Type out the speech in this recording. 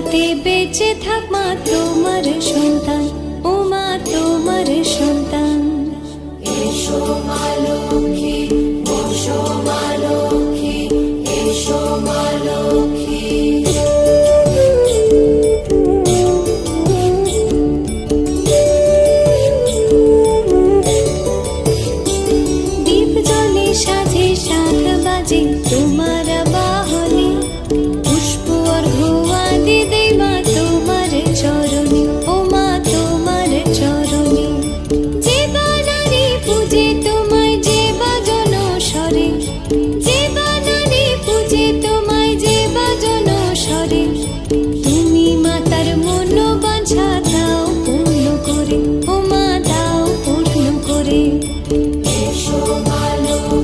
যাতে বেঁচে থাক মা তোমার সন্তান, ও মা তোমার সন্তান। এসো আলো